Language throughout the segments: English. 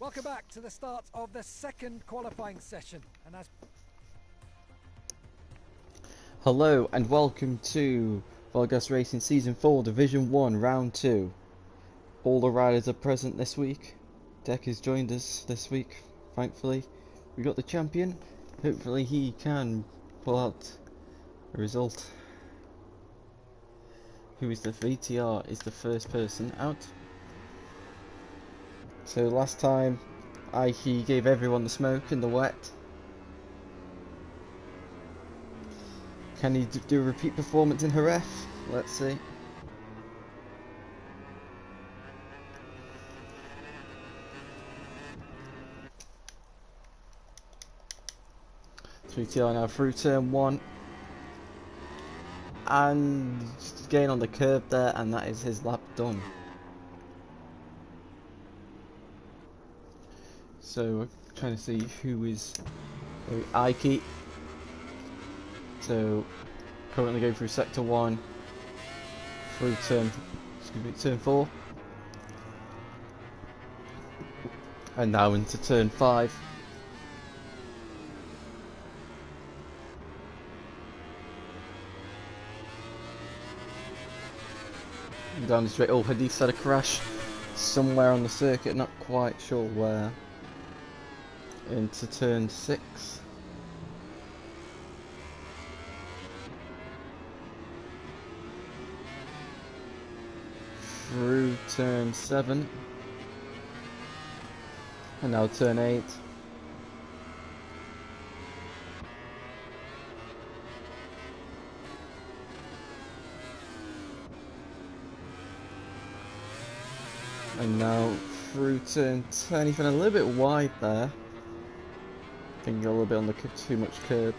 Welcome back to the start of the second qualifying session. And as Hello and welcome to VollGazzRacing Season 4 Division 1 Round 2. All the riders are present this week. Deck has joined us this week, thankfully. We got the champion. Hopefully he can pull out a result. Who is the VTR is the first person out. So last time he gave everyone the smoke and the wet. Can he do a repeat performance in Jerez? Let's see. VTR now through turn 1. And getting on the curb there, and that is his lap done. So we're trying to see who is Ike. So currently going through sector 1 through turn 4. And now into turn 5. Down the straight. Oh, Hadith's had a crash somewhere on the circuit, not quite sure where. Into turn 6. Through turn 7. And now turn 8. And now through turn 10, he's been a little bit wide there. I think a little bit on the too much curb.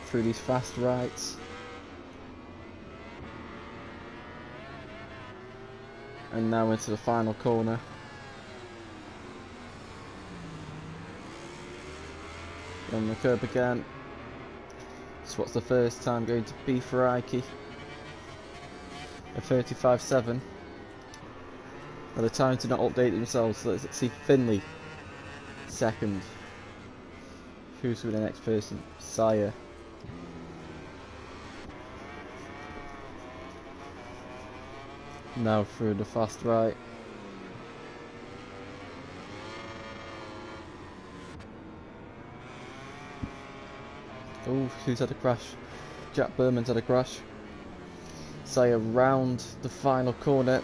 Through these fast rights. And now into the final corner. On the curb again. So what's the first time going to be for Ike? A 35.7. By the time to not update themselves, so let's see Finley second. Who's with the next person? Sire. Now through the fast right. Oh, who's had a crash? Jack Berman's had a crash. Sire round the final corner.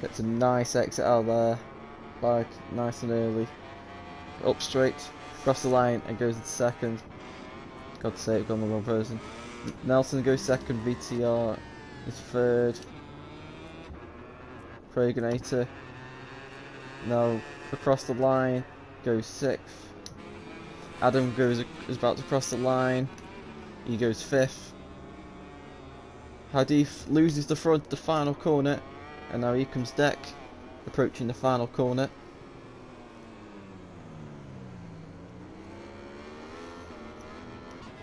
Gets a nice exit out there. Back nice and early. Up straight, across the line, and goes into second. God's sake, gone the wrong person. Nelson goes second, VTR is third. Pregonator now across the line, goes 6th. Adam is about to cross the line, he goes 5th. Hadith loses the front, the final corner, and now here comes Deck, approaching the final corner.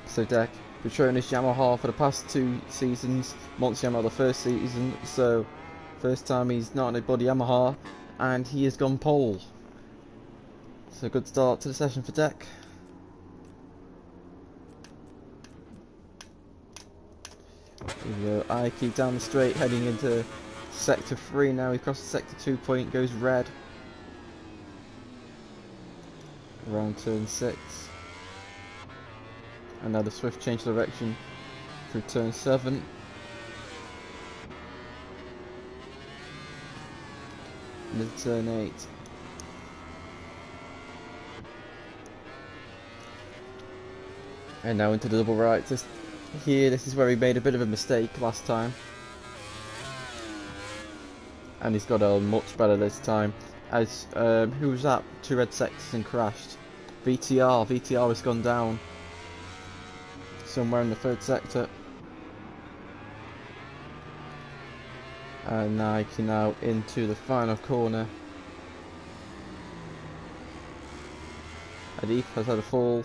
So Deck, Petronas Yamaha for the past 2 seasons, Monster Yamaha the first season, so first time he's not on a bloody Yamaha, and he has gone pole. So good start to the session for Deck. Here we go, Ike down the straight, heading into sector 3 now. He crosses sector 2 point, goes red. Around turn 6. And now the swift change of direction through turn 7. And then turn 8. And now into the double right. This is where he made a bit of a mistake last time. And he's got a much better this time. As who was that? 2 red sectors and crashed. VTR has gone down somewhere in the 3rd sector. And Nike now into the final corner. Adif has had a fall.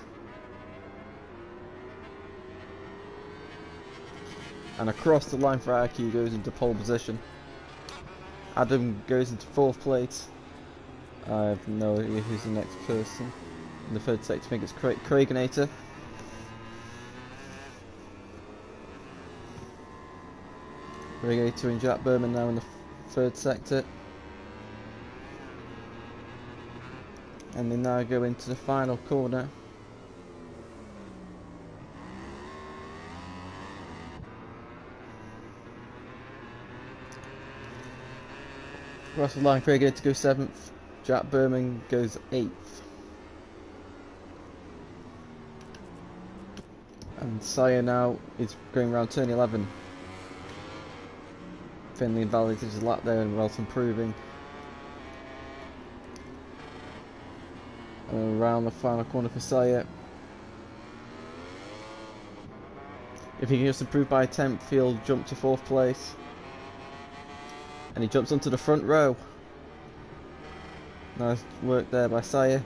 And across the line for Aki, goes into pole position. Adam goes into 4th place. I have no idea who's the next person. In the third sector, I think it's Craiganator. Craiganator and Jack Berman now in the third sector. And they now go into the final corner. Across the line, Craiganator to go 7th. Jack Berman goes 8th. And Sire now is going around turn 11. Finley invalidated his lap there and Wells improving. And around the final corner for Sire. If he can just improve by a 10th, he'll jump to 4th place. And he jumps onto the front row. Nice work there by Sire.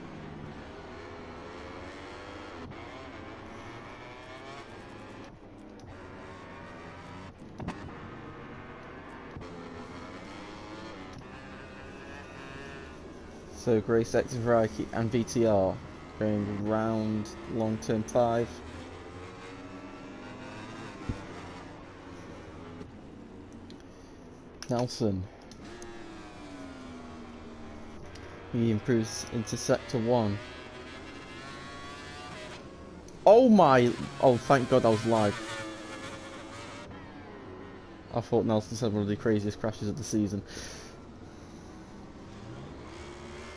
So grey sector Variety and VTR going round long turn 5. Nelson. He improves into sector 1. Oh my! Oh, thank God I was live. I thought Nelson had one of the craziest crashes of the season.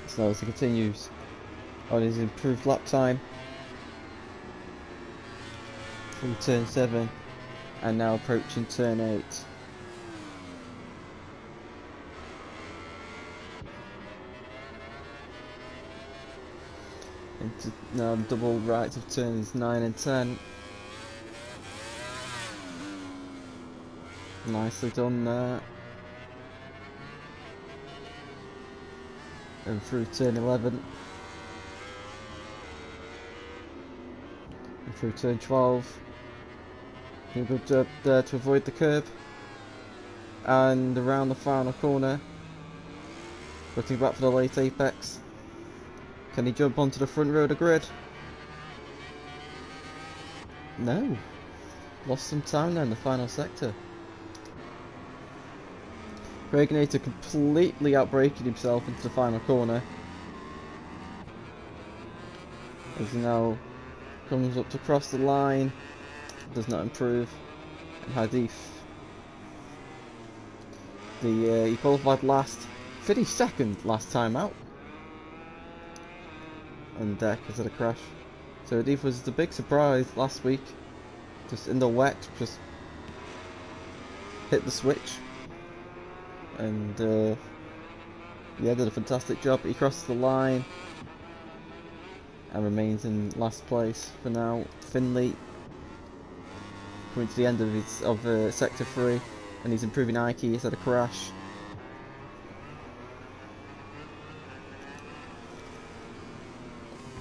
So as he continues on his improved lap time through turn 7 and now approaching turn 8. Into now double right of turns 9 and 10. Nicely done there. And through turn 11. And through turn 12. Good job there to avoid the curb. And around the final corner. Putting back for the late apex. Can he jump onto the front row of the grid? No. Lost some time there in the final sector. Craiganator completely outbraking himself into the final corner. As he now comes up to cross the line. Does not improve. And Hadith. He qualified last. Finished second last time out. And deck has had a crash. So Hadith was the big surprise last week. Just in the wet, just hit the switch. And yeah, did a fantastic job. He crossed the line and remains in last place for now. Finley coming to the end of his sector 3, and he's improving Ike. He's had a crash.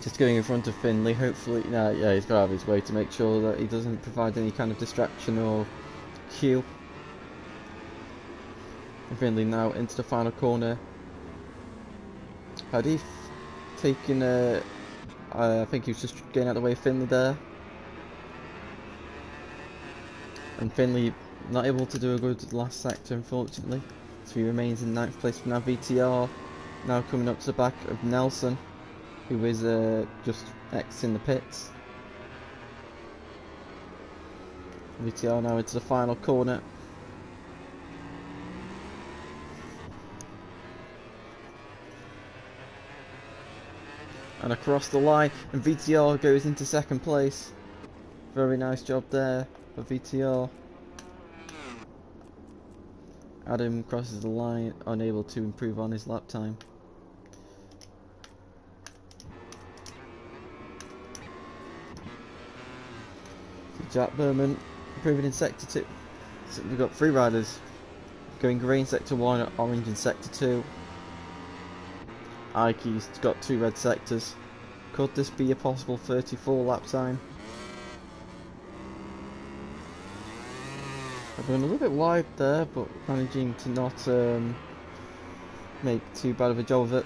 Just going in front of Finley. Hopefully, yeah, he's got to have his way to make sure that he doesn't provide any kind of distraction or cue. And Finley now into the final corner. Hadith taking I think he was just getting out of the way of Finley there. And Finley not able to do a good last sector, unfortunately. So he remains in 9th place for now. VTR now coming up to the back of Nelson, who is just exiting the pits. VTR now into the final corner. And across the line, and VTR goes into 2nd place. Very nice job there for VTR. Adam crosses the line, unable to improve on his lap time. Jack Berman improving in sector 2. So we've got 3 riders going green in sector 1, orange in sector 2. Ike's got 2 red sectors. Could this be a possible 34 lap time? I've been a little bit wide there, but managing to not make too bad of a job of it.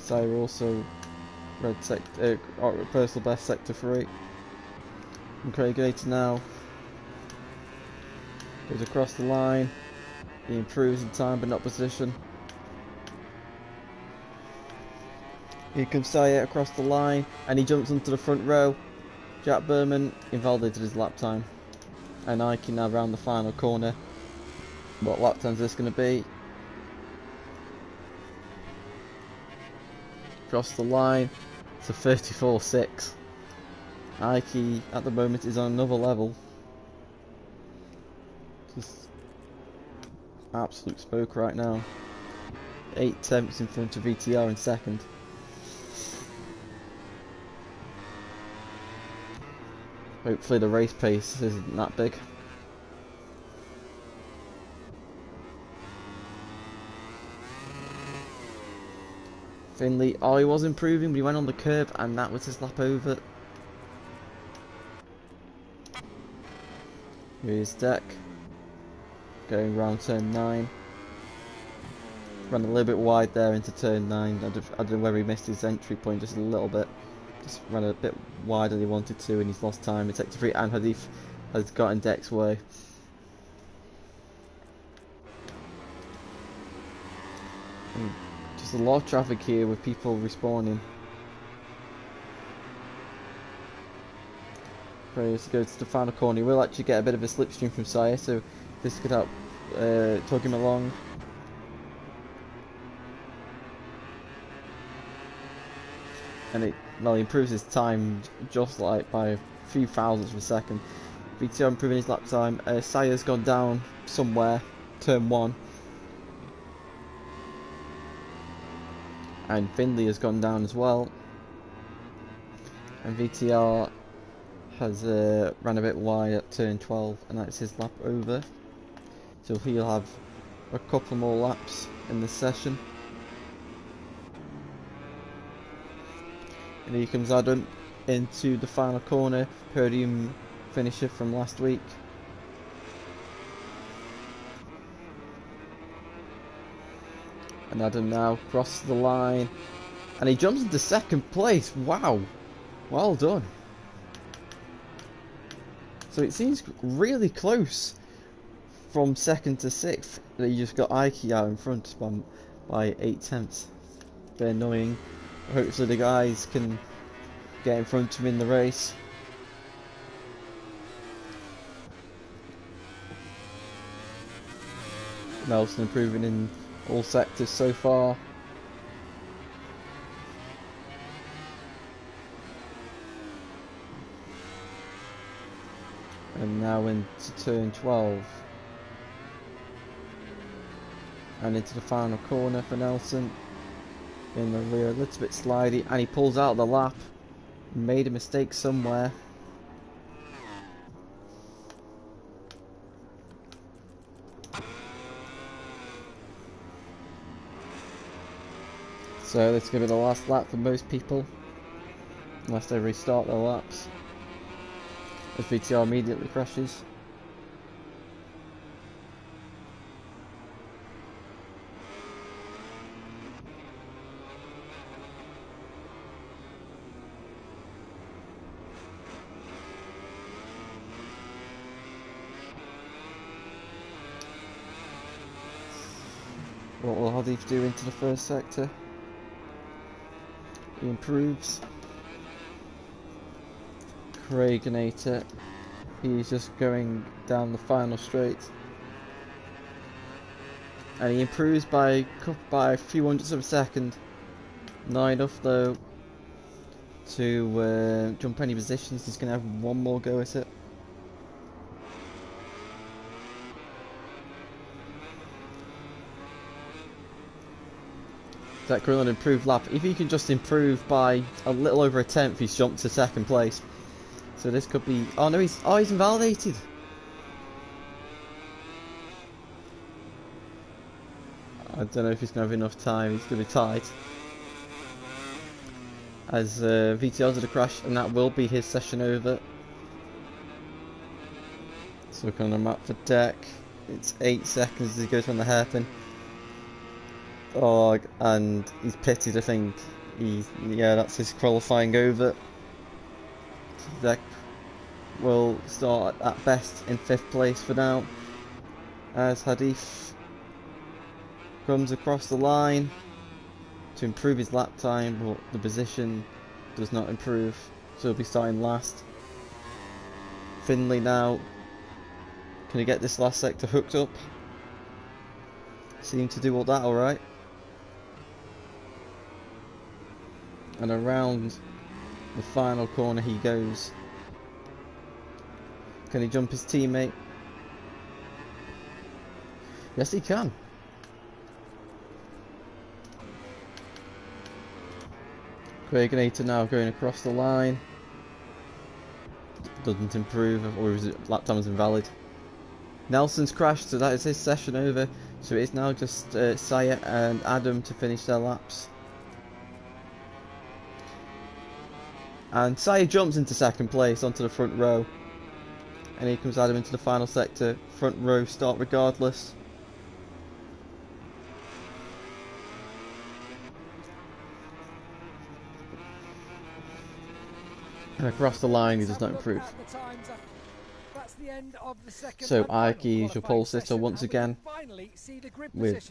Sire also red sector, personal best sector 3. And Craig Gator now goes across the line. He improves in time but not position. Here comes Sire across the line and he jumps onto the front row. Jack Berman invalidated his lap time. And Ike now round the final corner. What lap time is this going to be? Across the line. It's a 34.6. Ike at the moment is on another level. Just absolute smoke right now. 8 tenths in front of VTR in second. Hopefully the race pace isn't that big. Finley, oh, he was improving, but he went on the curb and that was his lap over. Here's Deck. Going round turn 9. Ran a little bit wide there into turn 9. I don't know whether he missed his entry point just a little bit. Just ran a bit wider than he wanted to and he's lost time in sector 3 and Hadif has got in Deck's way. And just a lot of traffic here with people respawning. Prayers to go to the final corner. He will actually get a bit of a slipstream from Sire, so this could help tug him along. And it, well, he improves his time just like by a few thousandths of a second. VTR improving his lap time. Sire's gone down somewhere, turn 1. And Finley has gone down as well. And VTR has ran a bit wide at turn 12, and that's his lap over. So he'll have a couple more laps in this session. And here comes Adam into the final corner, podium finisher from last week. And Adam now crosses the line, and he jumps into second place. Wow, well done. So it seems really close from second to 6th. That you just got Ike out in front by 8 tenths. Bit annoying. Hopefully the guys can get in front of him in the race. Nelson improving in all sectors so far. And now into turn 12. And into the final corner for Nelson. In the rear, a little bit slidey, and he pulls out the lap. Made a mistake somewhere. So this is going to be the last lap for most people, unless they restart their laps. As VTR immediately crashes. What will Hadif do into the first sector? He improves. Craiginator. He's just going down the final straight. And he improves by a few hundredths of a second. Not enough though to jump any positions. He's going to have one more go at it. That Greenland improved lap. If he can just improve by a little over a tenth, he's jumped to second place. So this could be. Oh no, he's invalidated. I don't know if he's gonna have enough time. He's gonna be tight. As VTR's had a crash, and that will be his session over. So we're on the map for Deck. It's 8 seconds as he goes from the hairpin. Oh, and he's pitted, I think. Yeah, that's his qualifying over. That will start at best in 5th place for now, as Hadif comes across the line to improve his lap time, but the position does not improve, so he'll be starting last. Finley now, can he get this last sector hooked up? Seem to do all that alright. And around the final corner he goes. Can he jump his teammate? Yes, he can. Quaginator now going across the line. Doesn't improve, or his lap time is invalid. Nelson's crashed, so that is his session over. So it is now just Saya and Adam to finish their laps. And Saya jumps into 2nd place onto the front row. And here comes Adam into the final sector. Front row start regardless. And across the line he does not improve. So Aiki is your pole sitter once again, with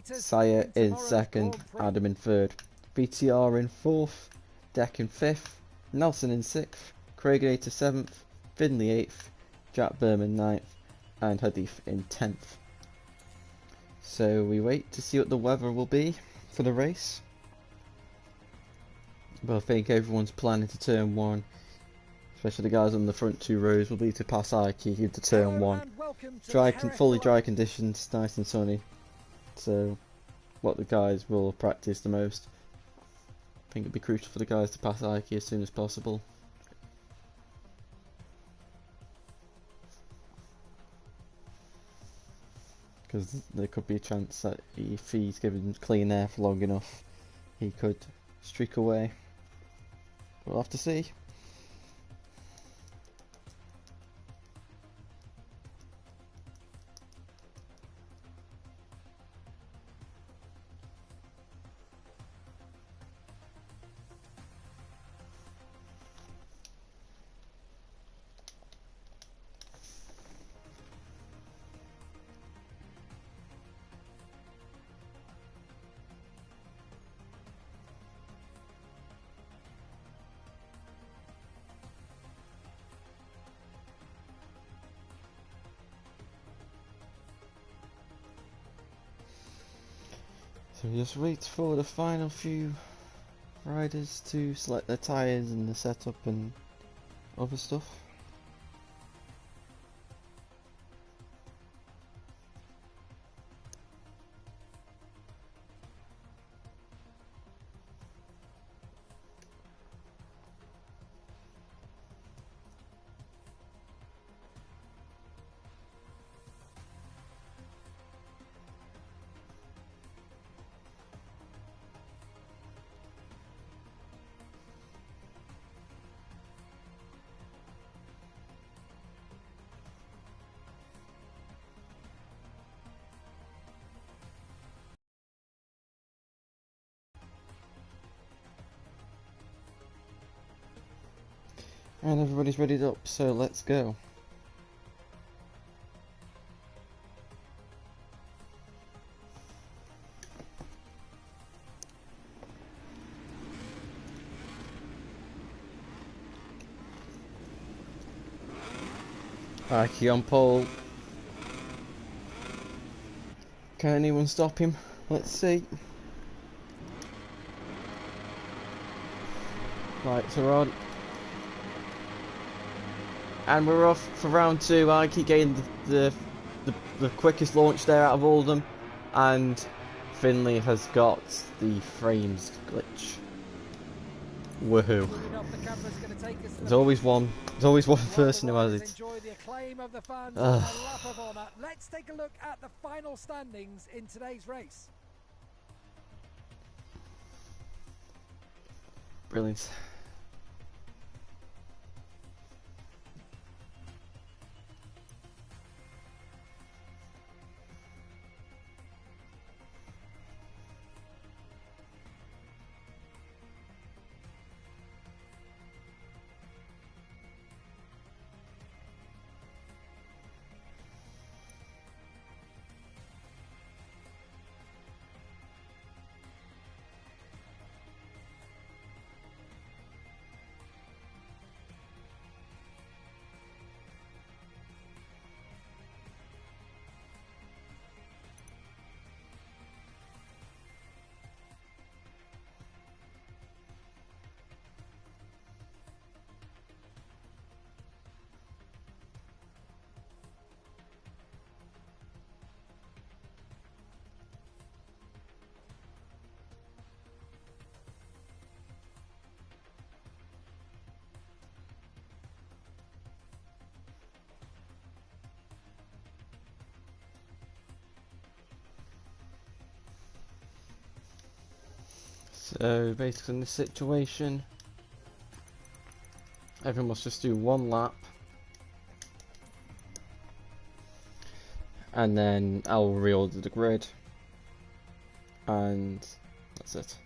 Saya in 2nd, Adam in 3rd, VTR in 4th, Deck in 5th, Nelson in 6th, Craiginator 7th, Finley 8th, Jack Berman 9th, and Hadif in 10th. So we wait to see what the weather will be for the race. But I think everyone's planning to turn 1, especially the guys on the front 2 rows, will be to pass Aiki into turn 1. Fully dry conditions, nice and sunny. So, what the guys will practice the most. I think it'd be crucial for the guys to pass Aiki as soon as possible. Because there could be a chance that if he's given clean air for long enough, he could streak away. We'll have to see. So we just wait for the final few riders to select their tyres and the setup and other stuff. And everybody's readied up, so let's go. Aiki on pole. Can anyone stop him? Let's see. Lights are on. And we're off for round 2. Aiki gained the quickest launch there out of all of them. And Finley has got the frames glitch. Woohoo. There's always one person who has it. Let's take a look at the final standings in today's race. Brilliant. So basically in this situation, everyone must just do one lap, and then I'll reorder the grid, and that's it.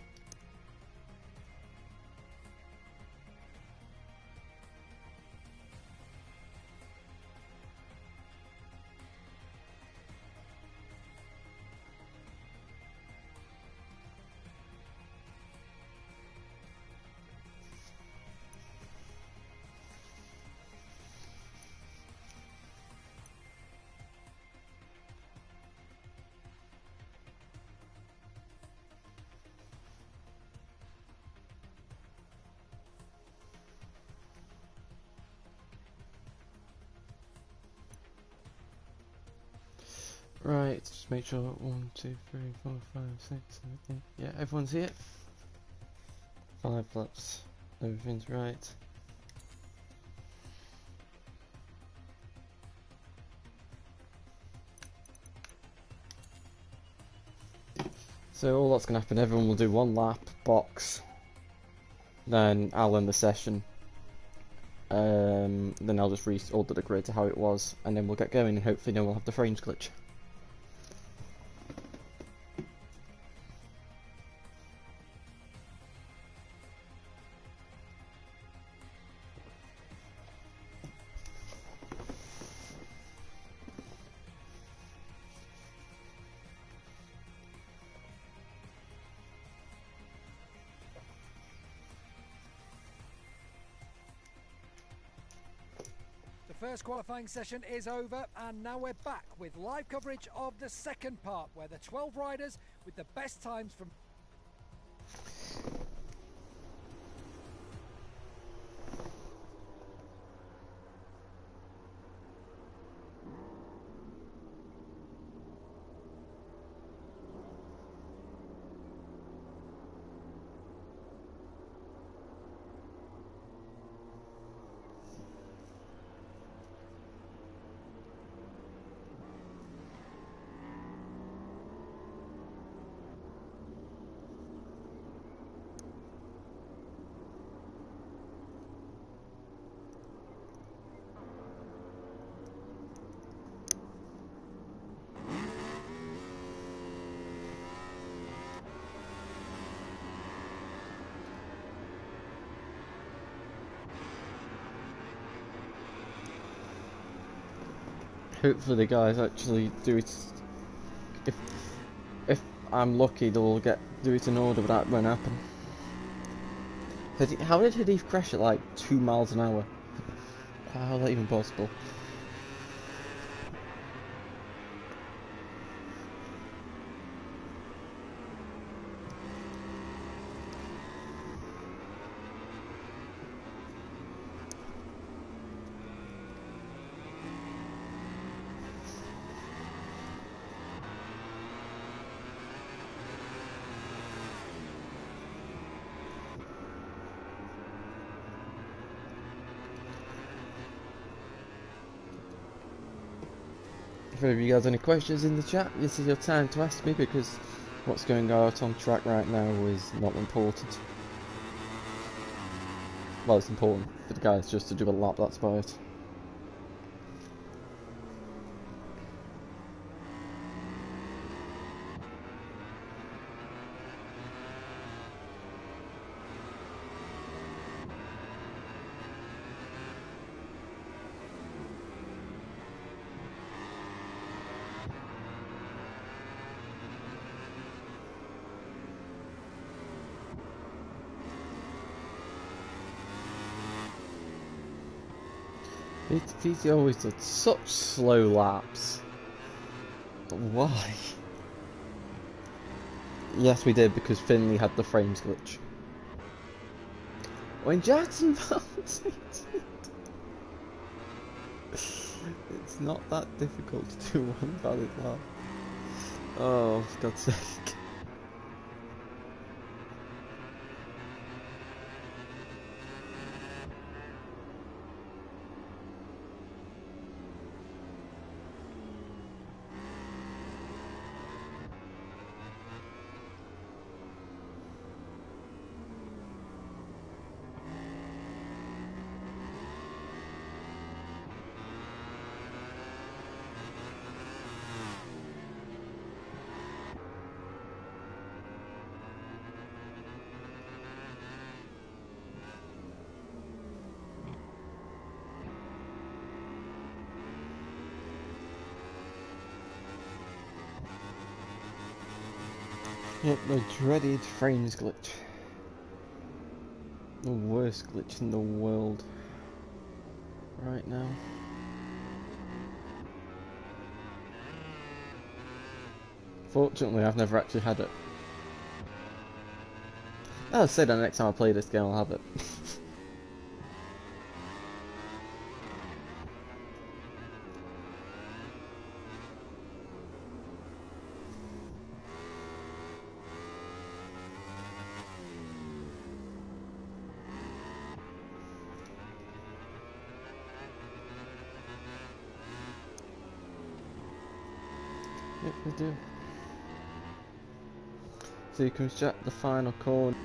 Right, just make sure 1, 2, 3, 4, 5, 6, 7, 8. Yeah, everyone's here. 5 laps. Everything's right. So all that's going to happen, everyone will do one lap, box, then I'll end the session. Then I'll just reorder the grid to how it was, and then we'll get going, and hopefully no one will have the frames glitch. The first qualifying session is over, and now we're back with live coverage of the second part, where the 12 riders with the best times from Hopefully the guys actually do it. If I'm lucky, they'll do it in order, but that won't happen. How did Hadith crash at like 2 miles an hour? How is that even possible? If any of you guys have any questions in the chat, this is your time to ask me, because what's going on track right now is not important. Well, it's important for the guys just to do a lap, that's about it. These always did such slow laps. Why? Yes, we did, because Finley had the frames glitch. When Jacksonville it's not that difficult to do one valid lap. Oh, for God's sake. Yep, the dreaded frames glitch. The worst glitch in the world right now. Fortunately, I've never actually had it. I'll say that next time I play this game, I'll have it. Yep, we do. So you can jack the final corner,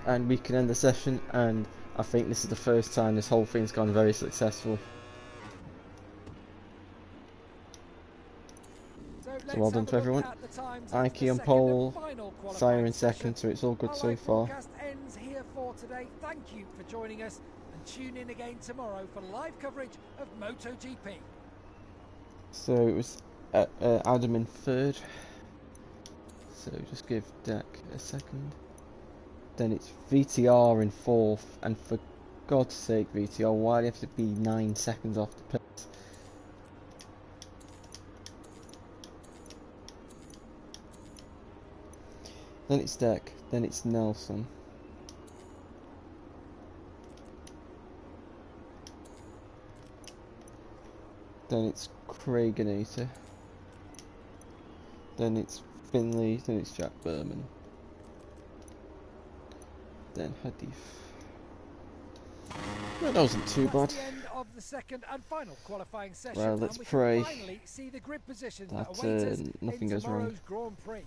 and we can end the session. And I think this is the first time this whole thing's gone very successful. So well done to everyone. Ike on pole, Sire in second, so it's all good so far. Ends here for today. Thank you for joining us, and tune in again tomorrow for live coverage of MotoGP. So it was Adam in third. So just give Deck a second. Then it's VTR in fourth, and for God's sake, VTR, why do you have to be 9 seconds off the pace? Then it's Deck, then it's Nelson. Then it's Craiganator. Then it's Finley, then it's Jack Berman. Then Hadif. Well, that wasn't too bad. The end of the second and final qualifying session. Well, let's and we pray can finally see the grid positions that that await us nothing in goes wrong. tomorrow's Grand Prix.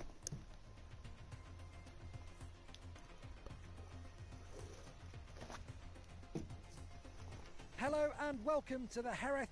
Hello and welcome to the Jerez.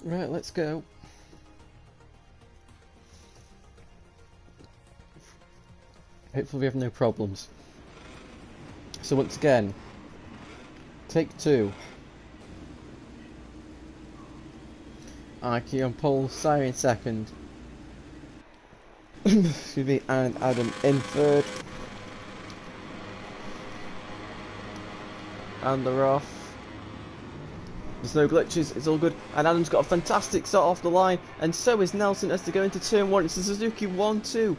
Right, let's go. Hopefully we have no problems. So once again, take 2. Ike on pole, Sire in second. Excuse me, and Adam in third. And they're off. There's no glitches, it's all good. And Adam's got a fantastic start off the line, and so is Nelson as they go into turn 1. It's the Suzuki 1-2.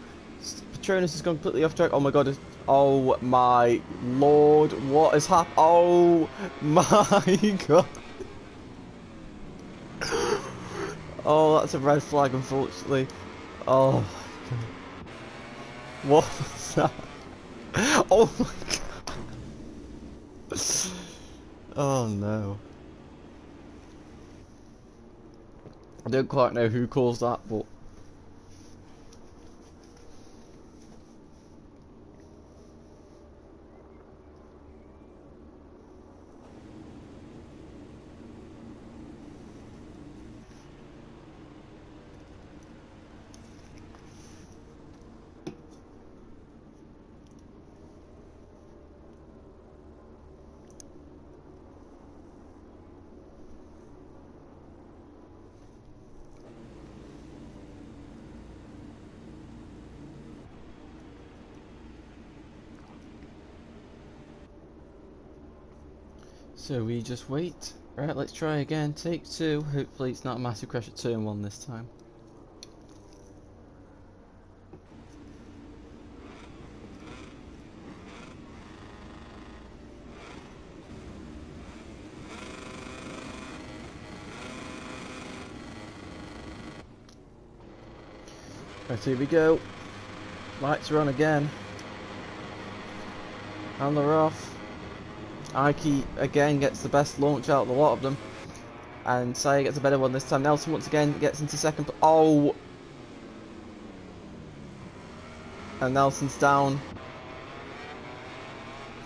Patronus has gone completely off track. Oh my god. Oh my lord. What has happened? Oh my god. Oh, that's a red flag, unfortunately. Oh my god. What was that? Oh my god. Oh no. I don't quite know who caused that, but So we just wait. Right, let's try again. Take 2. Hopefully it's not a massive crash at turn 1 this time. Right, here we go. Lights are on again. And they're off. Aiki again gets the best launch out of the lot of them. And Saya gets a better one this time. Nelson once again gets into second. Oh! And Nelson's down.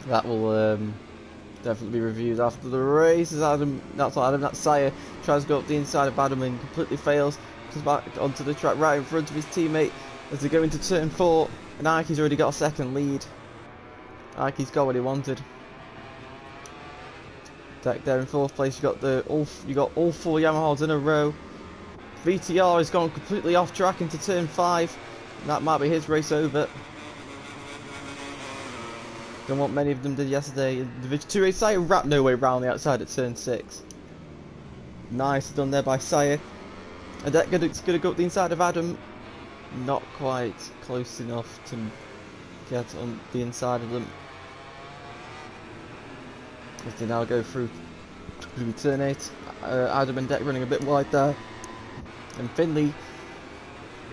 That will definitely be reviewed after the race. As Adam, that's Saya, tries to go up the inside of Adam and completely fails. Comes back onto the track right in front of his teammate as they go into turn 4. And Aiki's already got a second lead. Aiki's got what he wanted. Deck there in 4th place. You got all 4 Yamahas in a row. VTR has gone completely off track into turn 5. And that might be his race over. Than what many of them did yesterday. In Division 2 race, Saya wrapped no way round the outside at turn 6. Nice done there by Saya. And Deck gonna go up the inside of Adam. Not quite close enough to get on the inside of them. As they now go through turn 8. Adam and Deck running a bit wide there. And Finley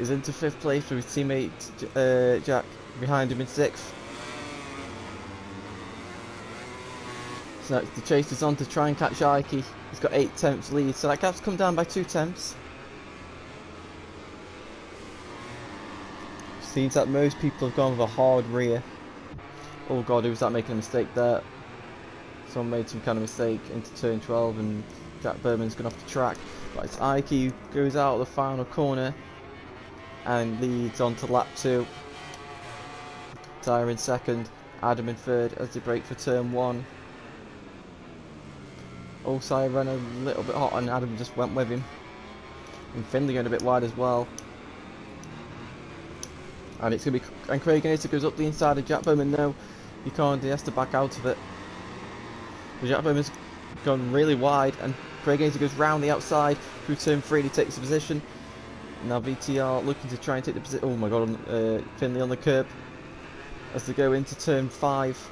is into 5th place with his teammate Jack behind him in 6th. So the chase is on to try and catch Aiki. He's got 8 tenths lead, so that gap's come down by 2 tenths. Seems that most people have gone with a hard rear. Oh god, who was that making a mistake there? Someone made some kind of mistake into turn 12 and Jack Berman's gone off the track. But it's Aiki who goes out of the final corner and leads on to lap 2. Tyre in 2nd, Adam in 3rd as they break for turn 1. Also ran a little bit hot and Adam just went with him. And Finley going a bit wide as well. And it's going to be, and Craig Nater goes up the inside of Jack Bowman. No, he can't, he has to back out of it. But Jack Bowman's gone really wide and Craig Nater goes round the outside through turn 3 and he takes the position. Now VTR looking to try and take the position. Oh my god, Finley on the curb as they go into turn 5.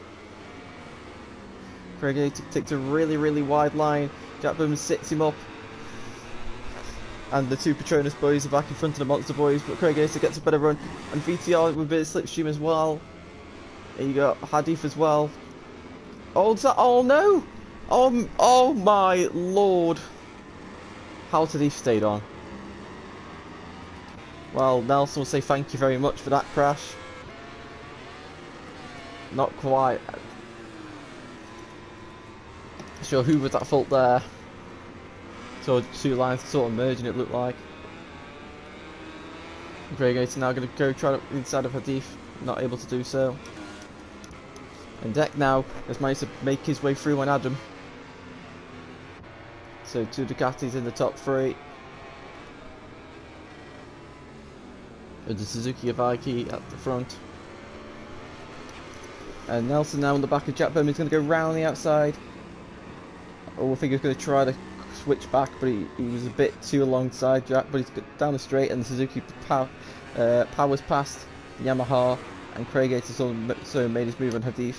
Craig Nater takes a really wide line. Jack Bowman sits him up. And the 2 Patronus boys are back in front of the Monster boys, but Craig Nater gets a better run. And VTR with a bit of slipstream as well. And you got Hadif as well. Oh, oh no! Oh my lord! How did he stayed on? Well, Nelson will say thank you very much for that crash. Not quite. Sure, who was at fault there? So 2 lines sort of merging, it looked like. Craig Nater now going to go try to inside of Hadif, not able to do so. And Deck now has managed to make his way through on Adam. So 2 Ducatis in the top 3. With the Suzuki of Aiki at the front. And Nelson now on the back of Jack Bowman is going to go round the outside. Oh, I think he's going to try to switch back, but he was a bit too alongside Jack, but he's got down the straight and the Suzuki powers past the Yamaha and Craig Nater so made his move on Hadif.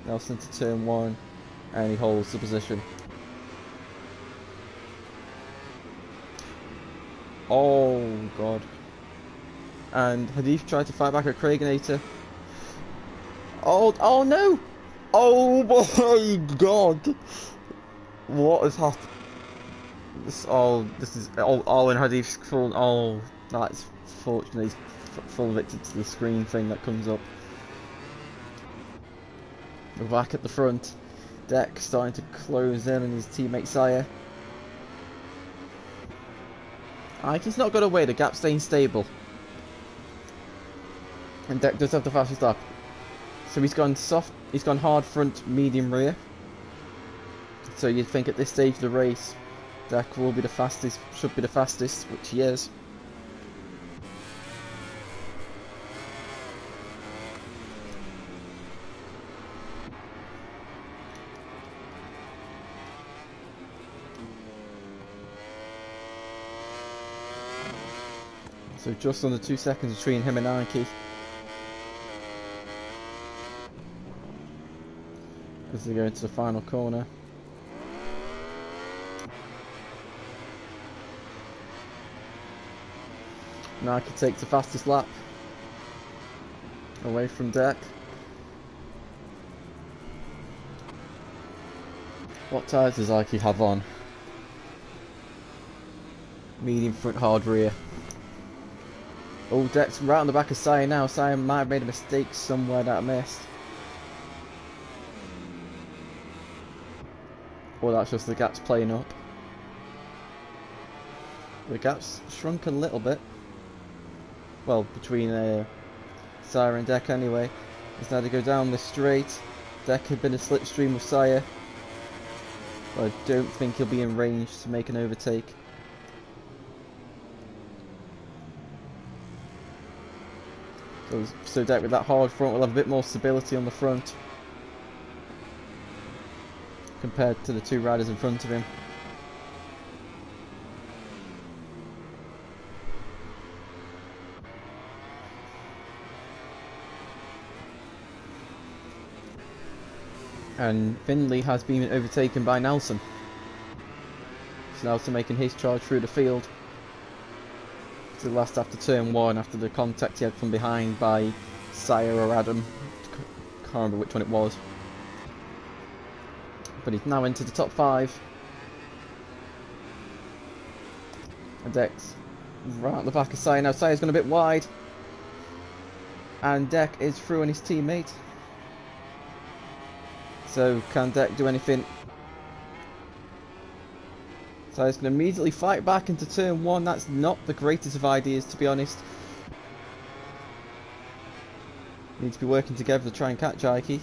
Nelson to turn 1 and he holds the position. Oh god. And Hadif tried to fight back at Craig Nater. Oh no! Oh my god! What has happened? This is all in Hadif's fault. Oh, that's fortunately full victim to the screen thing that comes up. We're back at the front. Deck starting to close in on his teammate Saya. Aiki's not got away, the gap staying stable. And Deck does have the fastest lap. So he's gone soft, he's gone hard front, medium rear. So you'd think at this stage of the race, Deck will be the fastest, should be the fastest, which he is. So just under 2 seconds between him and Nike. As they go into the final corner. Nike takes the fastest lap away from Deck. What tyres does Nike have on? Medium front, hard rear. Oh, Deck's right on the back of Saya now. Saya might have made a mistake somewhere that I missed. Or that's just the gap's playing up. The gap's shrunk a little bit. Well, between Saya and Deck anyway. As now they go down the straight. Deck had been a slipstream with Saya. But I don't think he'll be in range to make an overtake. So Deck with that hard front will have a bit more stability on the front compared to the two riders in front of him. And Finley has been overtaken by Nelson. So Nelson making his charge through the field. To the last after turn 1, after the contact he had from behind by Saya or Adam. Can't remember which one it was. But he's now into the top 5. And Deck's right at the back of Saya now. Saya's gone a bit wide. And Deck is through on his teammate. So can Deck do anything? Saya's going to immediately fight back into turn 1. That's not the greatest of ideas, to be honest. Need to be working together to try and catch Ike.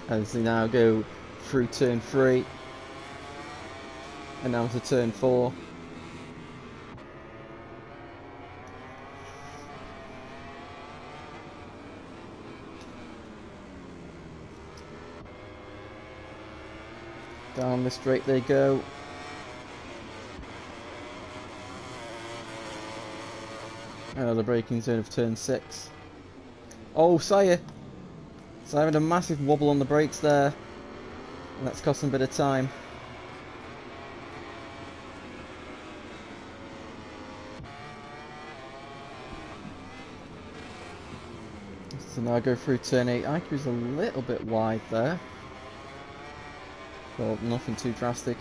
As they now go through turn 3. And now to turn 4. Down the straight they go. Another braking zone of turn 6. Oh, Saya had a massive wobble on the brakes there. And that's cost him a bit of time. So now I go through turn 8. Iku's a little bit wide there. Well, nothing too drastic.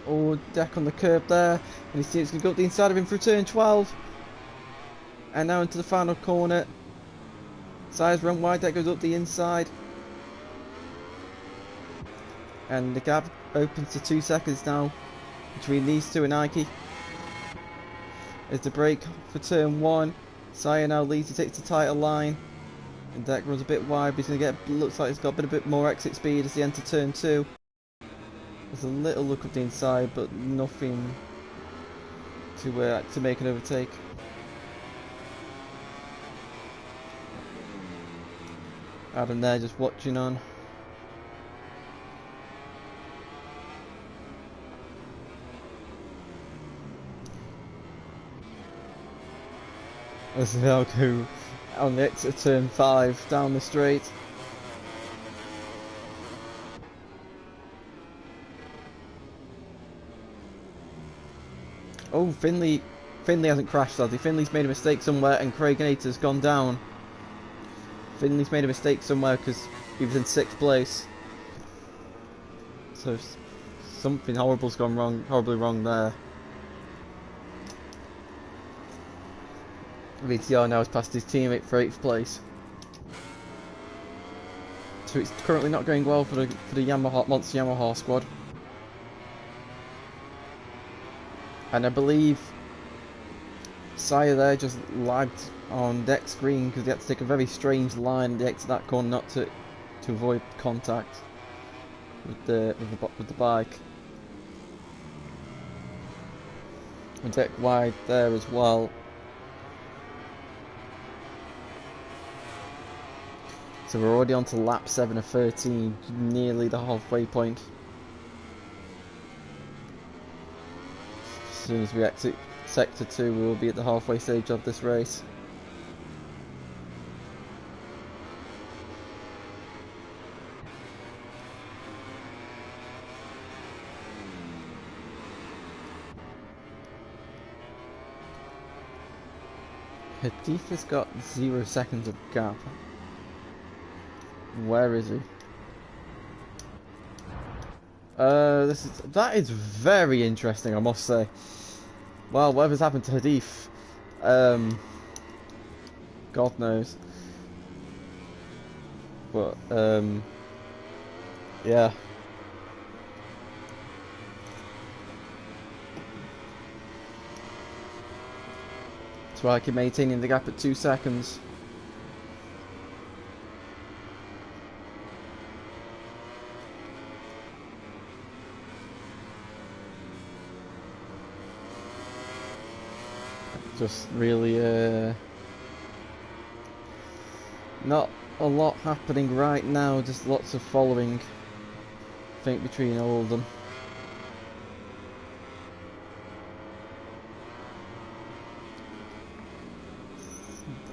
Oh, Deck on the curb there. And he seems to go up the inside of him through turn 12. And now into the final corner. Saya's run wide, Deck goes up the inside. And the gap opens to 2 seconds now between these two and Ike. As the break for turn 1. Saya now leads, he takes the tighter line. And Deck runs a bit wide, but he's going to get, looks like he's got a bit more exit speed as he enters turn 2. There's a little look up the inside, but nothing to make an overtake. Adam there just watching on. As they'll go on the exit of turn 5 down the straight. Oh, Finley hasn't crashed, has he? Finley's made a mistake somewhere and Craig Nater's gone down. Finley's made a mistake somewhere because he was in 6th place. So something horrible's gone wrong, horribly wrong there. VTR now has passed his teammate for 8th place. So it's currently not going well for the Yamaha, Monster Yamaha squad. And I believe Saya there just lagged on Deck's screen because he had to take a very strange line at the exit of that corner not to avoid contact with the bike. Deck wide there as well. So we're already on to lap 7 of 13, nearly the halfway point. As soon as we exit Sector 2, we will be at the halfway stage of this race. Hadith has got 0 seconds of gap. Where is he? That is very interesting, I must say. Well, whatever's happened to Hadith, God knows. But yeah. So I keep maintaining the gap at 2 seconds. Just really not a lot happening right now, just lots of following, I think, between all of them.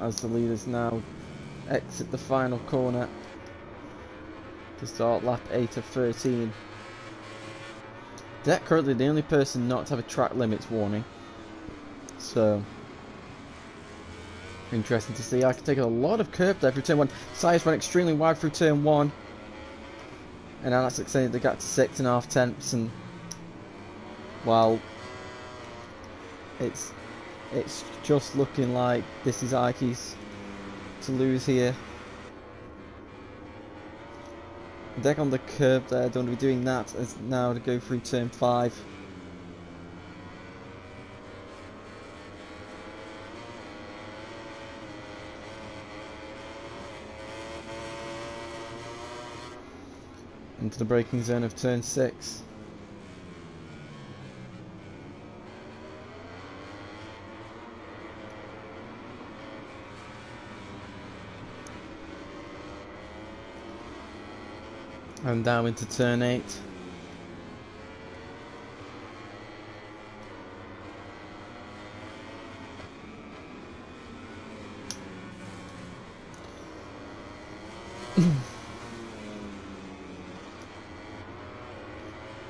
As the leaders now exit the final corner to start lap 8 of 13. They're currently the only person not to have a track limits warning, so interesting to see. I can take a lot of curb there through turn 1. Sire's run extremely wide through turn 1, and now that's extended the gap to 6.5 tenths. And while it's just looking like this is Ike's to lose here. Deck on the curb there, don't want to be doing that as now to go through turn 5. Into the braking zone of turn 6. And now into turn 8.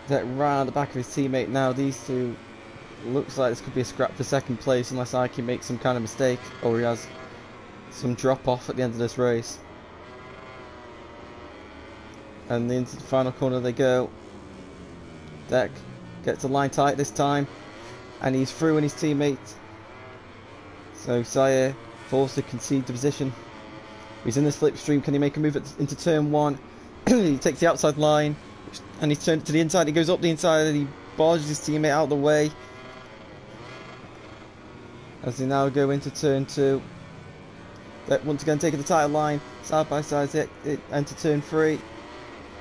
That round the back of his teammate now. These two, looks like this could be a scrap for second place unless Ike makes some kind of mistake or he has some drop off at the end of this race. And into the final corner they go. Deck gets a line tight this time, and he's through in his teammate. So Sire forced to concede the position. He's in the slipstream. Can he make a move into turn 1? He takes the outside line, and he's turned to the inside. He goes up the inside, and he barges his teammate out of the way. As they now go into turn 2. Deck once again taking the title line. Side by side, enter turn 3.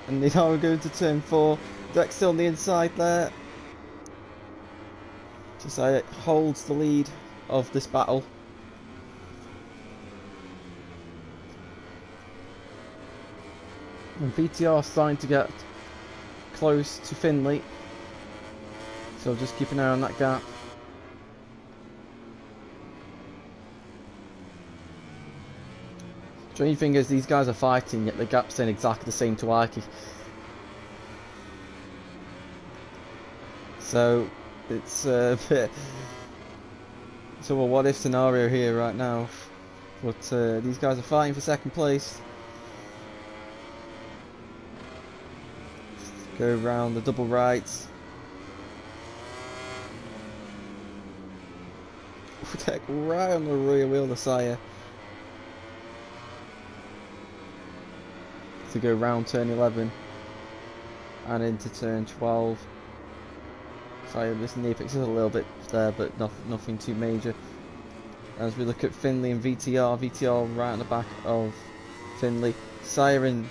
And they now go into turn 4. Deck still on the inside there. Josiah holds the lead of this battle. And VTR starting to get close to Finley. So just keep an eye on that gap. Strange thing is these guys are fighting, yet the gap's staying exactly the same to Ike. So it's a bit sort of a what if scenario here right now. But these guys are fighting for second place. Go round the double rights. Deck right on the rear wheel of the Sire. To go round turn 11 and into turn 12. Sorry, missing the apex is a little bit there, but nothing too major. As we look at Finley and VTR right on the back of Finley. Siren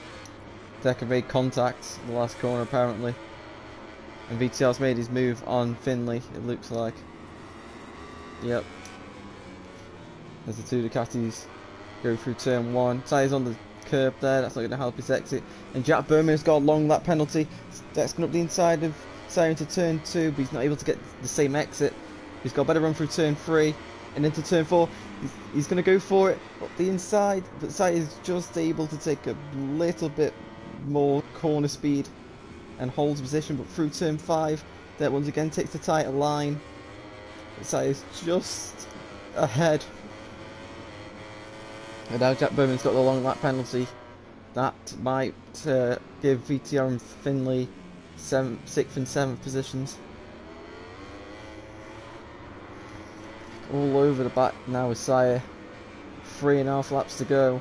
Deck have made contact in the last corner apparently, and VTR's made his move on Finley, it looks like. Yep. As the two Ducatis go through turn 1. Tyres on the curb there, that's not going to help his exit. And Jack Berman has got a long lap penalty. That's going up the inside of Sire into turn 2, but he's not able to get the same exit. He's got a better run through turn 3 and into turn 4. He's going to go for it up the inside, but Sire is just able to take a little bit more corner speed and holds position, but through turn 5, that once again takes the tighter line. Sire is just ahead. And now Jack Berman's got the long lap penalty. That might give VTR and Finley 6th and 7th positions. All over the back now with Sire. 3.5 laps to go.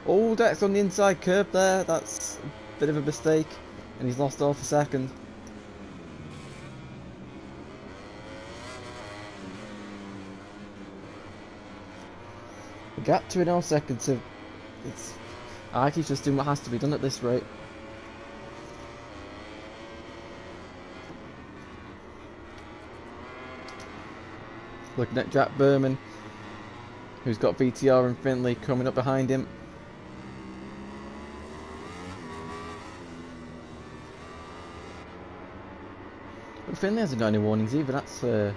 Oh, Deck's on the inside curb there. That's a bit of a mistake. And he's lost half a second. The gap 2.5 seconds. So it's Ike's just doing what has to be done at this rate. Looking at Jack Berman, who's got VTR and Finley coming up behind him. But Finley hasn't got any warnings either. That's don't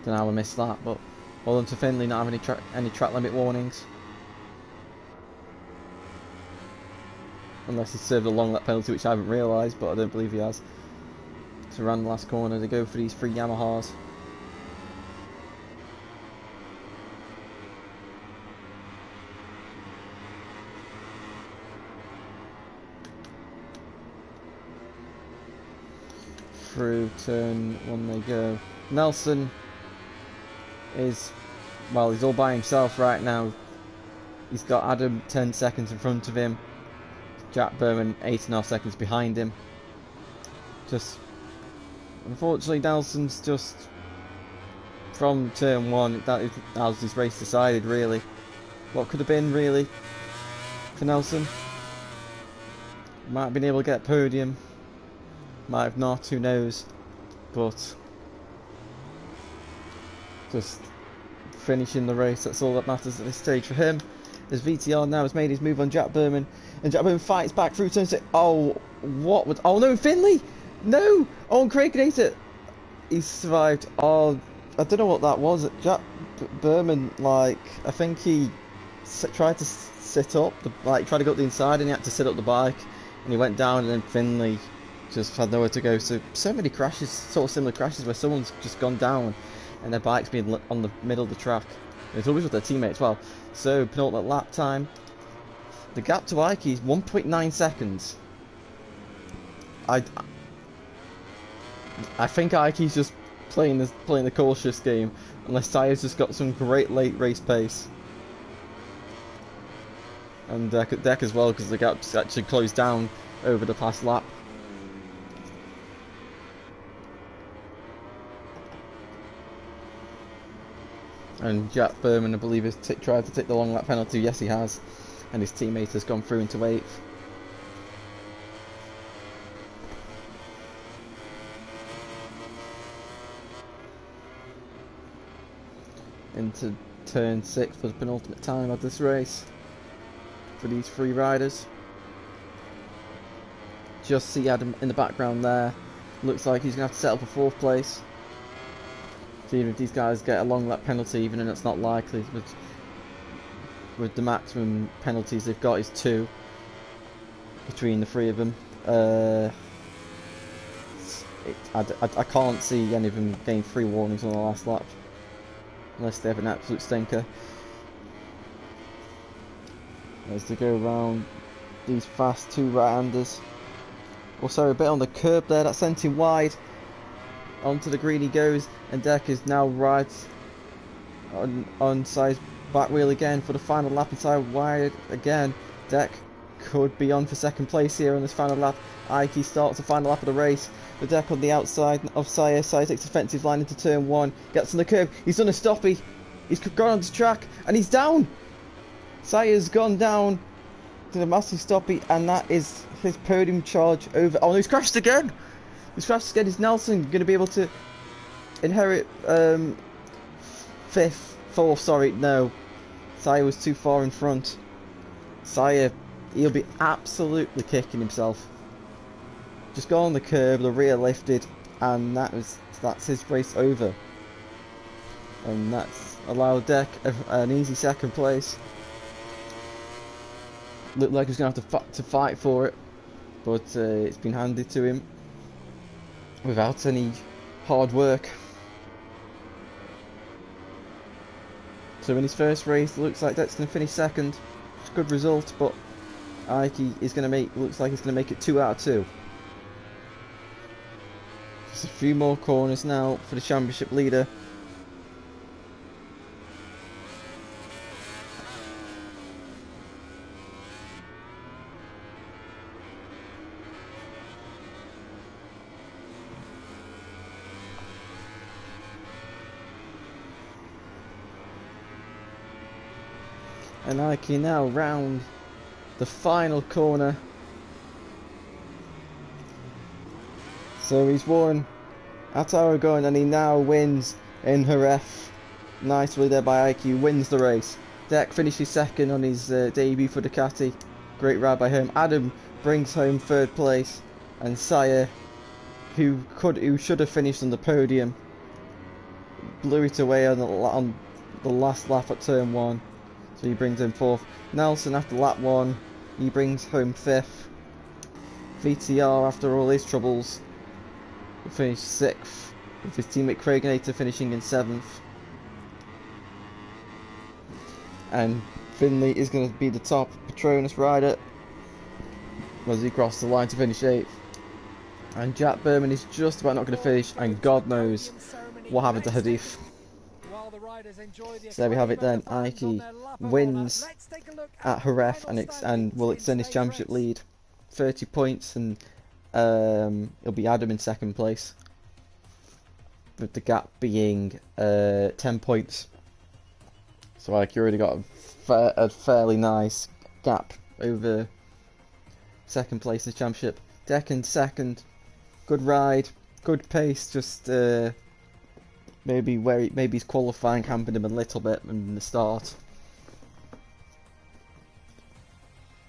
know how I missed that, but well done to Finley not having any track limit warnings. Unless he's served a long lap penalty, which I haven't realised, but I don't believe he has. To run the last corner to go for these 3 Yamahas. Through turn 1 they go. Nelson is, well, he's all by himself right now. He's got Adam 10 seconds in front of him. Jack Berman 8.5 seconds behind him. Just, unfortunately, Nelson's just from turn 1. That was his race decided, really. What could have been, really, for Nelson? Might have been able to get a podium. Might have not, who knows, but just finishing the race, that's all that matters at this stage for him. As VTR now has made his move on Jack Berman, and Jack Berman fights back through turn 6. Oh, what was, oh no, Finley! No! Oh, and Craig Nater, he survived. Oh, I don't know what that was. Jack Berman, like, I think he tried to sit up, tried to go up the inside and he had to sit up the bike, and he went down, and then Finley just had nowhere to go. So many crashes, sort of similar crashes where someone's just gone down and their bike's been on the middle of the track. And it's always with their teammate as well. So penultimate lap time. The gap to Ike is 1.9 seconds. I think Ike's just playing the cautious game, unless Tyre's just got some great late race pace. And Deck as well, because the gap's actually closed down over the past lap. And Jack Berman, I believe, has tried to take the long lap penalty. Yes, he has. And his teammate has gone through into 8th. Into turn 6 for the penultimate time of this race for these 3 riders. Just see Adam in the background there. Looks like he's going to have to settle for 4th place. Even if these guys get a long lap penalty, even and it's not likely, with the maximum penalties they've got is 2 between the 3 of them. I can't see any of them getting 3 warnings on the last lap, unless they have an absolute stinker. As they go around these fast 2 right-handers. Also a bit on the curb there, that sent him wide. Onto the green he goes, and Deck is now right on Sire's back wheel again for the final lap, and Sire wide again. Deck could be on for 2nd place here on this final lap. Ike starts the final lap of the race. The Deck on the outside of Sire. Sire takes defensive line into turn 1, gets on the curb. He's done a stoppie. He's gone onto track, and he's down. Sire's gone down did a massive stoppie, and that is his podium charge over. Oh no, he's crashed again! He's crashed again. Is Nelson going to be able to inherit fourth? Sorry, no. Sire was too far in front. Sire, he'll be absolutely kicking himself. Just go on the curb, the rear lifted, and that's his race over. And that's allowed Deck an easy second place. Looked like he's going to have to fight for it, but it's been handed to him without any hard work. So in his first race, it looks like Deck's going to finish second. It's a good result, but Aiki is going to looks like he's going to make it 2 out of 2. Just a few more corners now for the championship leader. And Aiki now round the final corner. So he's won at Aragon, and he now wins in Jerez. Nicely there by Aiki, wins the race. Deck finishes second on his debut for Ducati. Great ride by him. Adam brings home third place, and Sire, who should have finished on the podium, blew it away on the last lap at turn 1. So he brings home fourth. Nelson, after lap 1, he brings home fifth. VTR, after all his troubles, finished sixth, with his teammate Craig Nater finishing in seventh. And Finley is going to be the top Petronas rider as he crosses the line to finish 8th. And Jack Berman is just about not going to finish, and God knows what happened to Hadith. So there we have it then. Aiki wins at Jerez and will extend his championship lead 30 points, and it'll be Adam in second place, with the gap being 10 points. So Aiki already got a fairly nice gap over second place in the championship. Deck second, good ride, good pace, just maybe his qualifying hampered him a little bit in the start.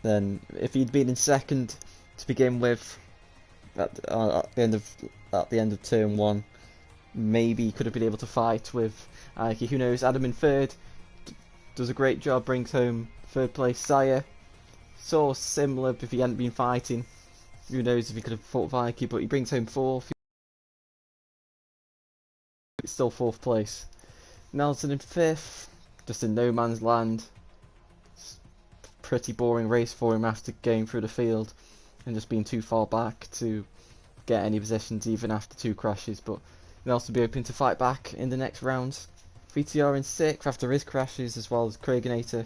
Then, if he'd been in second to begin with, at the end of turn 1, maybe he could have been able to fight with Aiki. Who knows? Adam in third does a great job, brings home third place. Sire, so similar if he hadn't been fighting. Who knows if he could have fought with Aiki, but he brings home fourth. It's still fourth place. Nelson in fifth, just in no man's land. Pretty boring race for him after going through the field and just being too far back to get any positions even after 2 crashes, but Nelson will be hoping to fight back in the next round. VTR in 6th after his crashes, as well as Craig Nater.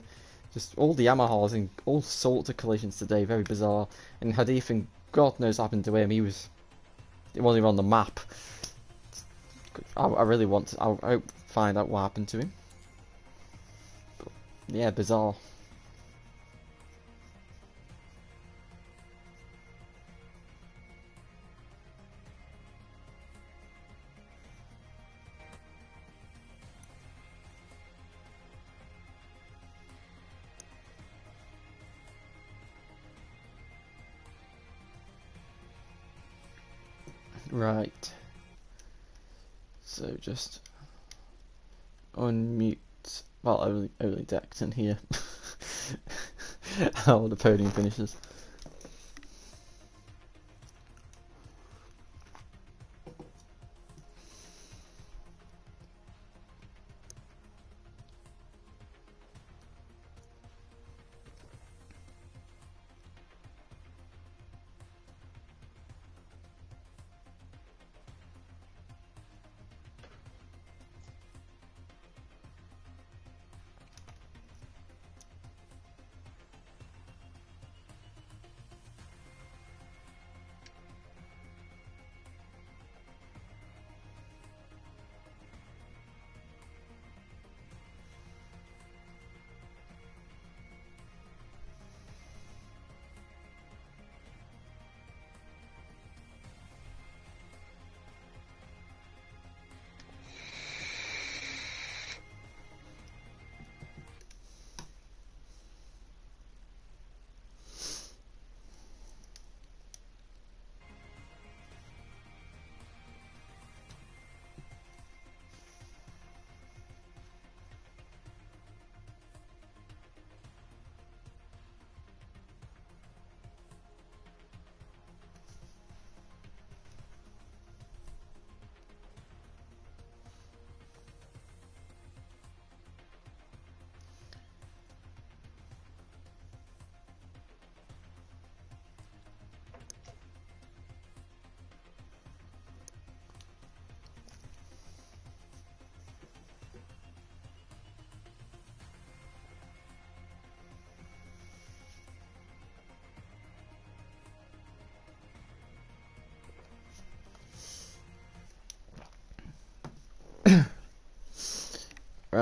Just all the Yamahas in all sorts of collisions today, very bizarre. And Hadith, and God knows what happened to him, it wasn't even on the map. I really want to I'll find out what happened to him. But, yeah, bizarre. Right. So just unmute. Well, only Deck's in here. How the podium finishes.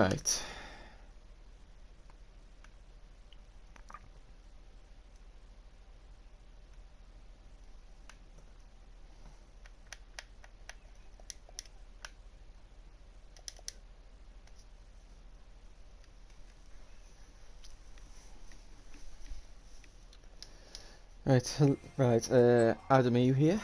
Right. Right, Adam, are you here?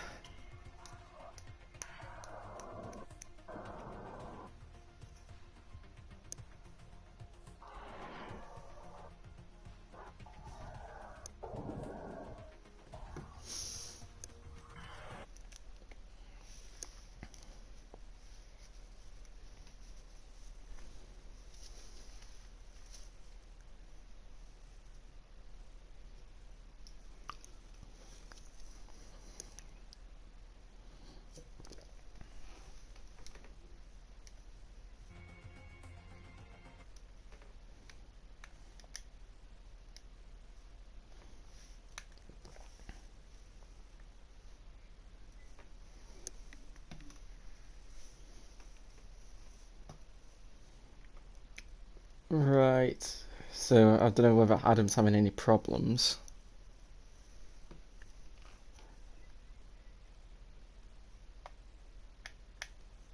Right. So I don't know whether Adam's having any problems.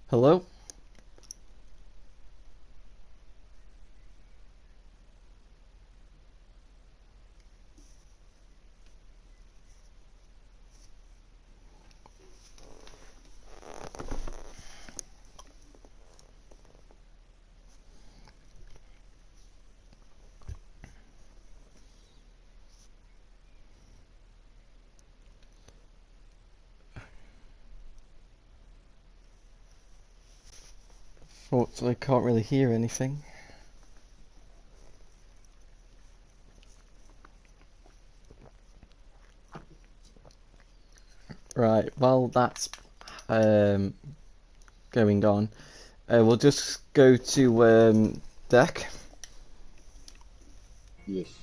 Hello? Fortunately, I can't really hear anything. Right, while that's going on, we'll just go to deck. Yes.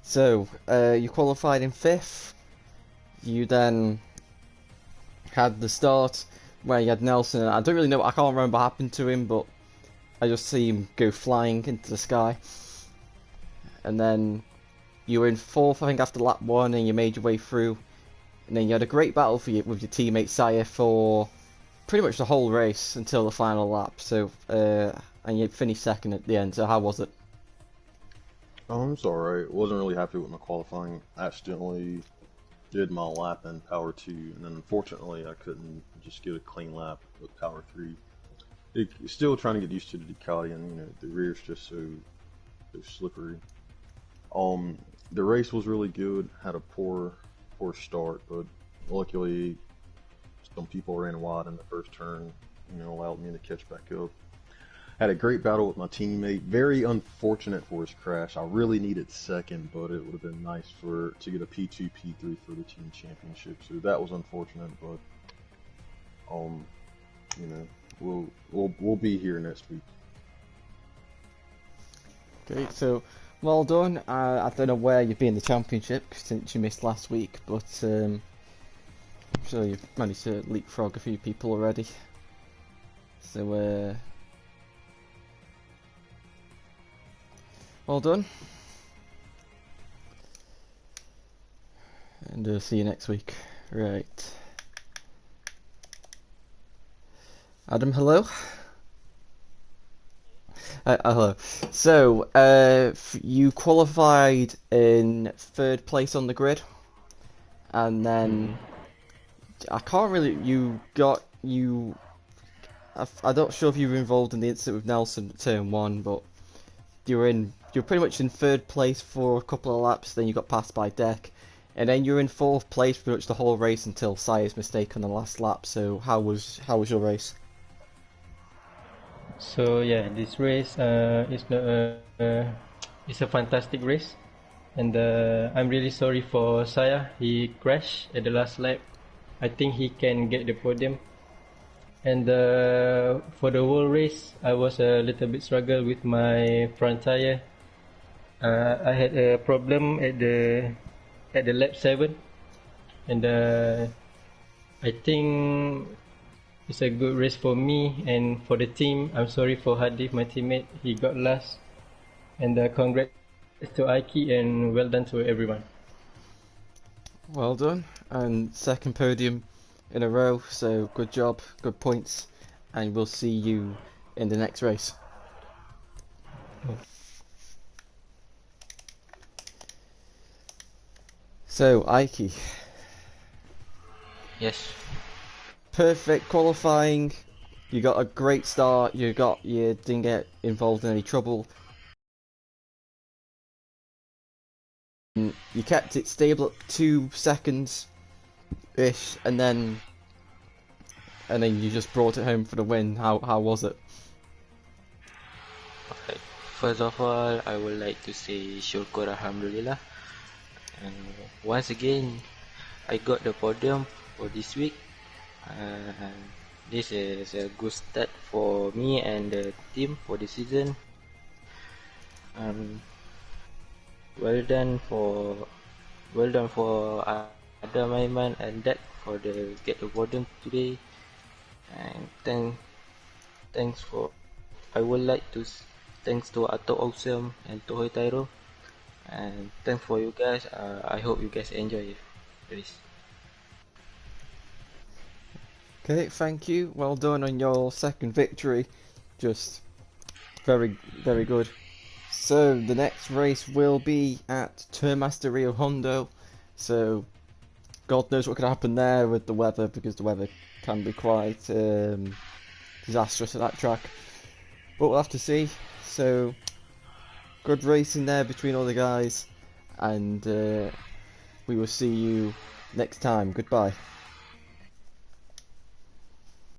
So, you qualified in 5th. You then had the start where you had Nelson. I don't really know, I can't remember what happened to him, but I just see him go flying into the sky. And then you were in 4th, I think, after lap 1, and you made your way through. And then you had a great battle with your teammate Saya for pretty much the whole race until the final lap. So, and you finished 2nd at the end. So how was it? It's alright. Wasn't really happy with my qualifying. Accidentally did my lap in Power 2, and then unfortunately I couldn't just get a clean lap with Power 3. Still trying to get used to the Ducati, and the rear's just so slippery. The race was really good. Had a poor start, but luckily some people ran wide in the first turn, allowed me to catch back up. Had a great battle with my teammate. Very unfortunate for his crash. I really needed 2nd, but it would have been nice to get a P2, P3 for the team championship. So that was unfortunate, but we'll be here next week. Great, so well done. I don't know where you've been in the championship since you missed last week, but I'm sure you've managed to leapfrog a few people already. So well done, and see you next week. Right, Adam, hello. Hello. So, you qualified in 3rd place on the grid, and then I can't really. I'm not sure if you were involved in the incident with Nelson at turn 1, but you're pretty much in 3rd place for a couple of laps. Then you got passed by Deck, and then you're in 4th place pretty much the whole race until Saya's mistake on the last lap. So, how was your race? So yeah, this race it's a fantastic race, and I'm really sorry for Saya. He crashed at the last lap. I think he can get the podium. And for the whole race, I was a little bit struggle with my front tire. I had a problem at the lap 7, and I think it's a good race for me and for the team. I'm sorry for Hadi, my teammate. He got last. And congrats to Aiki and well done to everyone. Well done, and second podium in a row, so good job, good points, and we'll see you in the next race. So, Aiki. Yes. Perfect qualifying, you got a great start, you didn't get involved in any trouble. You kept it stable at 2 seconds ish, and then you just brought it home for the win. How was it? Okay. First of all, I would like to say Syukur Alhamdulillah. And once again, I got the podium for this week. This is a good start for me and the team for the season. Well done for Adam Aiman and Dad for the get the podium today. And thanks for. I would like to thanks to Ato Awesome and Tohoy Tyro. And thanks for you guys. I hope you guys enjoy this. Okay, thank you. Well done on your second victory. Just very, very good. So the next race will be at Tourmaster Rio Hondo. So God knows what could happen there with the weather, because the weather can be quite disastrous at that track. But we'll have to see. So good racing there between all the guys, and we will see you next time. Goodbye.